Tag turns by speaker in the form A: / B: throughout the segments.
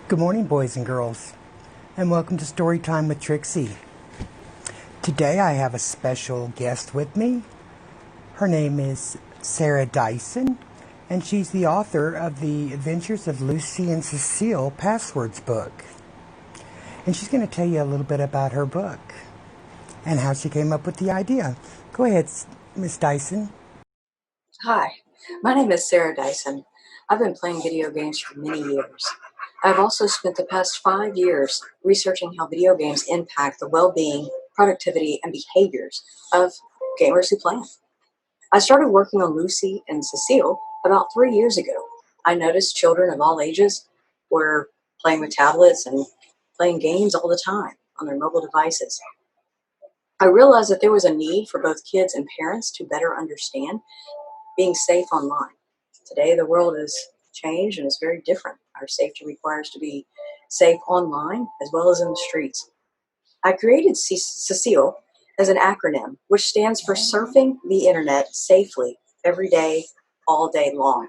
A: Good morning, boys and girls, and welcome to Storytime with Trixie. Today I have a special guest with me. Her name is Sarah Dyson, and she's the author of the Adventures of Lucy and Cecile Passwords book. And she's going to tell you a little bit about her book and how she came up with the idea. Go ahead, Miss Dyson.
B: Hi, my name is Sarah Dyson. I've been playing video games for many years. I've also spent the past 5 years researching how video games impact the well-being, productivity, and behaviors of gamers who play them. I started working on Lucy and Cecile about 3 years ago. I noticed children of all ages were playing with tablets and playing games all the time on their mobile devices. I realized that there was a need for both kids and parents to better understand being safe online. Today, the world has changed and is very different. Our safety requires to be safe online as well as in the streets. I created Cecile as an acronym, which stands for Surfing the Internet Safely Every Day, All Day Long.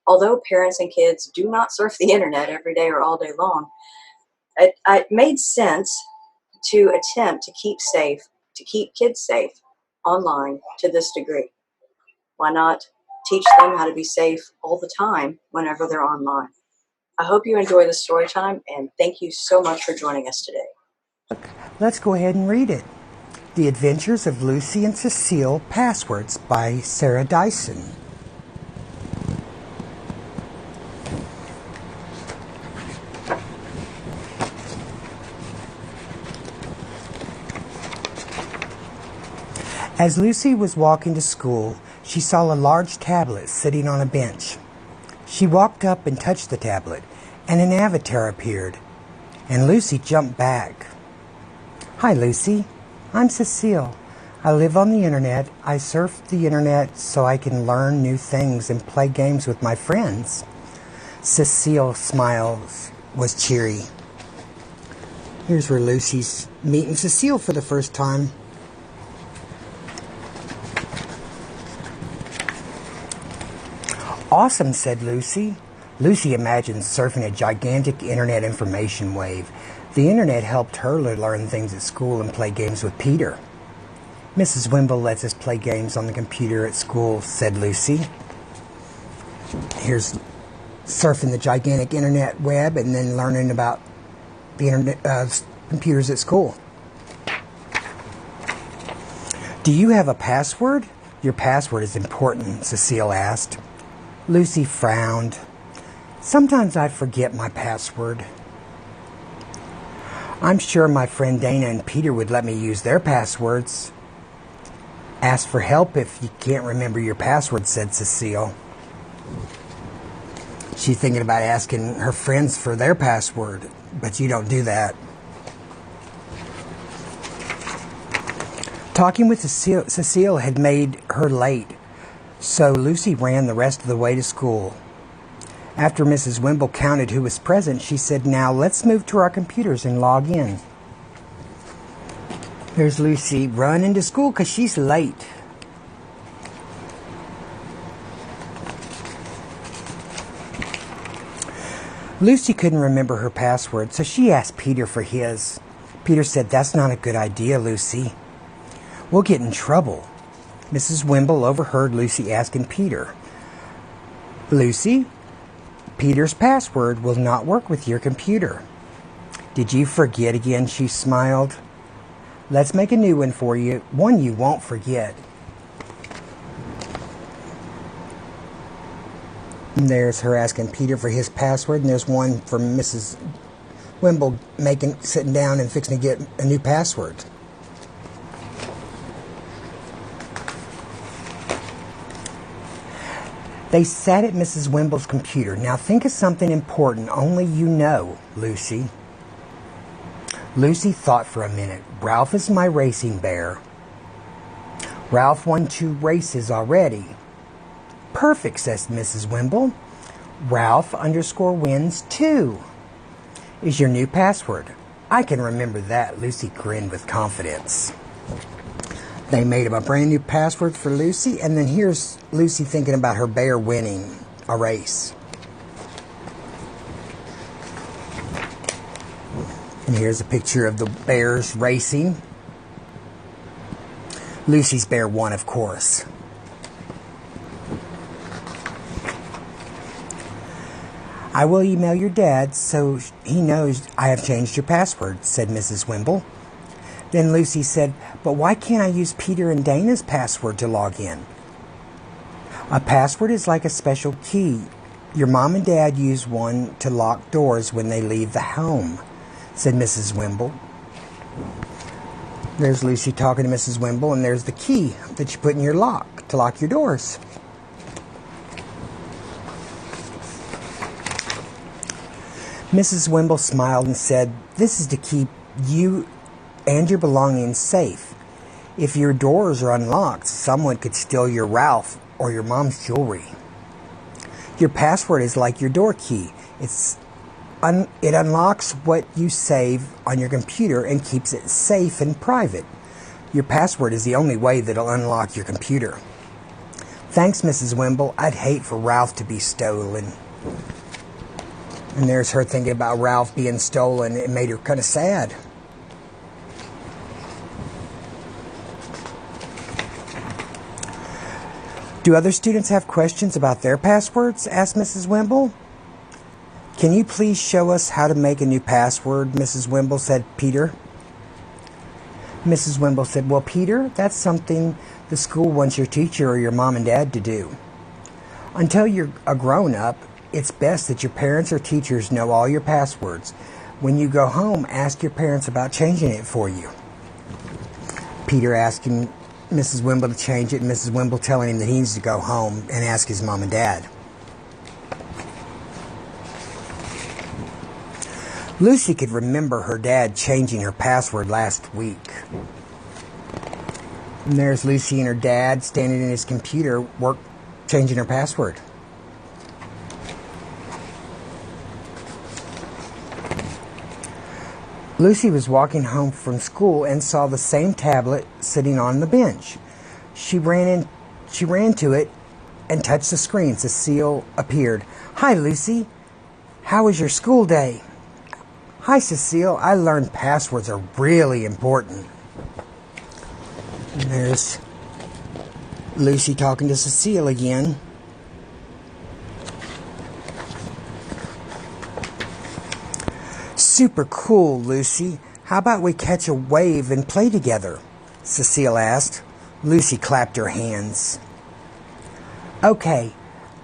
B: Although parents and kids do not surf the internet every day or all day long, it made sense to attempt to keep kids safe online to this degree. Why not teach them how to be safe all the time whenever they're online? I hope you enjoy the story time, and thank you so much for joining us today.
A: Let's go ahead and read it. The Adventures of Lucy and Cecile Passwords by Sarah Dyson. As Lucy was walking to school, she saw a large tablet sitting on a bench. She walked up and touched the tablet, and an avatar appeared, and Lucy jumped back. Hi, Lucy. I'm Cecile. I live on the internet. I surf the internet so I can learn new things and play games with my friends. Cecile's smile was cheery. Here's where Lucy's meeting Cecile for the first time. Awesome, said Lucy. Lucy imagined surfing a gigantic internet information wave. The internet helped her learn things at school and play games with Peter. Mrs. Wimble lets us play games on the computer at school, said Lucy. Here's surfing the gigantic internet web and then learning about the internet computers at school. Do you have a password? Your password is important, Cecile asked. Lucy frowned. Sometimes I forget my password. I'm sure my friend Dana and Peter would let me use their passwords. Ask for help if you can't remember your password, said Cecile. She's thinking about asking her friends for their password, but you don't do that. Talking with Cecile had made her late, so Lucy ran the rest of the way to school. After Mrs. Wimble counted who was present, she said, "Now let's move to our computers and log in." There's Lucy running to school because she's late. Lucy couldn't remember her password, so she asked Peter for his. Peter said, "That's not a good idea, Lucy. We'll get in trouble." Mrs. Wimble overheard Lucy asking Peter, "Lucy, Peter's password will not work with your computer." "Did you forget again?" she smiled. "Let's make a new one for you, one you won't forget." And there's her asking Peter for his password, and there's one from Mrs. Wimble sitting down and fixing to get a new password. They sat at Mrs. Wimble's computer. "Now think of something important only you know, Lucy." Lucy thought for a minute. "Ralph is my racing bear. Ralph won 2 races already." "Perfect," says Mrs. Wimble. "Ralph _wins 2 is your new password." "I can remember that." Lucy grinned with confidence. They made up a brand new password for Lucy, and then here's Lucy thinking about her bear winning a race. And here's a picture of the bears racing. Lucy's bear won, of course. I will email your dad so he knows I have changed your password, said Mrs. Wimble. Then Lucy said, but why can't I use Peter and Dana's password to log in? A password is like a special key. Your mom and dad use one to lock doors when they leave the home, said Mrs. Wimble. There's Lucy talking to Mrs. Wimble, and there's the key that you put in your lock to lock your doors. Mrs. Wimble smiled and said, this is to keep you and your belongings safe. If your doors are unlocked, someone could steal your Ralph or your mom's jewelry. Your password is like your door key. It unlocks what you save on your computer and keeps it safe and private. Your password is the only way that'll unlock your computer. Thanks, Mrs. Wimble. I'd hate for Ralph to be stolen. And there's her thinking about Ralph being stolen. It made her kind of sad. Do other students have questions about their passwords? Asked Mrs. Wimble. Can you please show us how to make a new password, Mrs. Wimble, said Peter. Mrs. Wimble said, well, Peter, that's something the school wants your teacher or your mom and dad to do. Until you're a grown-up, it's best that your parents or teachers know all your passwords. When you go home, ask your parents about changing it for you. Peter asking Mrs. Wimble to change it, and Mrs. Wimble telling him that he needs to go home and ask his mom and dad. Lucy could remember her dad changing her password last week. And there's Lucy and her dad standing in his computer, changing her password. Lucy was walking home from school and saw the same tablet sitting on the bench. She ran to it and touched the screen. Cecile appeared. Hi, Lucy. How was your school day? Hi, Cecile. I learned passwords are really important. And there's Lucy talking to Cecile again. Super cool, Lucy. How about we catch a wave and play together? Cecile asked. Lucy clapped her hands. Okay,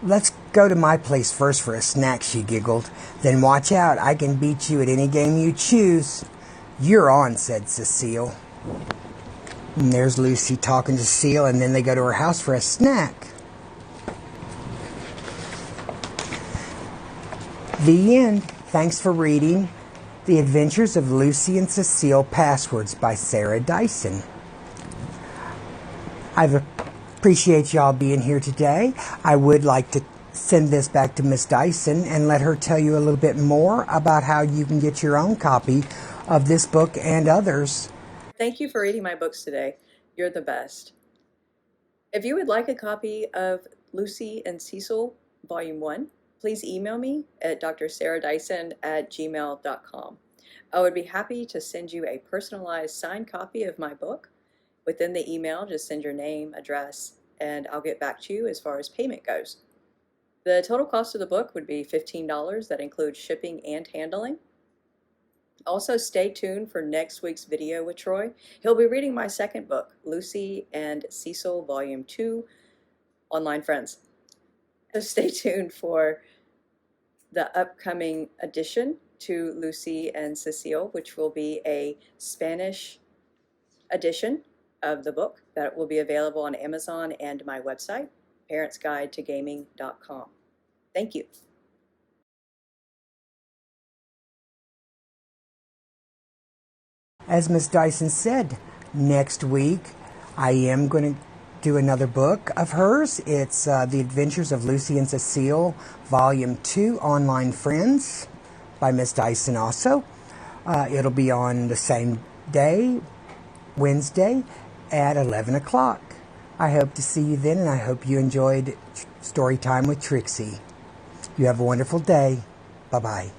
A: let's go to my place first for a snack, she giggled. Then watch out, I can beat you at any game you choose. You're on, said Cecile. And there's Lucy talking to Cecile, and then they go to her house for a snack. The end. Thanks for reading The Adventures of Lucy and Cecile Passwords by Sarah Dyson. I appreciate y'all being here today. I would like to send this back to Miss Dyson and let her tell you a little bit more about how you can get your own copy of this book and others.
B: Thank you for reading my books today. You're the best. If you would like a copy of Lucy and Cecil, Volume 1, please email me at drsarahdyson@gmail.com. I would be happy to send you a personalized signed copy of my book. Within the email, just send your name, address, and I'll get back to you as far as payment goes. The total cost of the book would be $15. That includes shipping and handling. Also, stay tuned for next week's video with Troy. He'll be reading my second book, Lucy and Cecil, Volume 2, Online Friends. So stay tuned for the upcoming addition to Lucy and Cecile, which will be a Spanish edition of the book that will be available on Amazon and my website, parentsguidetogaming.com. Thank you.
A: As Miss Dyson said, next week I am going to do another book of hers. It's The Adventures of Lucy and Cecile, Volume 2, Online Friends, by Miss Dyson also. It'll be on the same day, Wednesday, at 11 o'clock. I hope to see you then, and I hope you enjoyed Story Time with Trixie. You have a wonderful day. Bye-bye.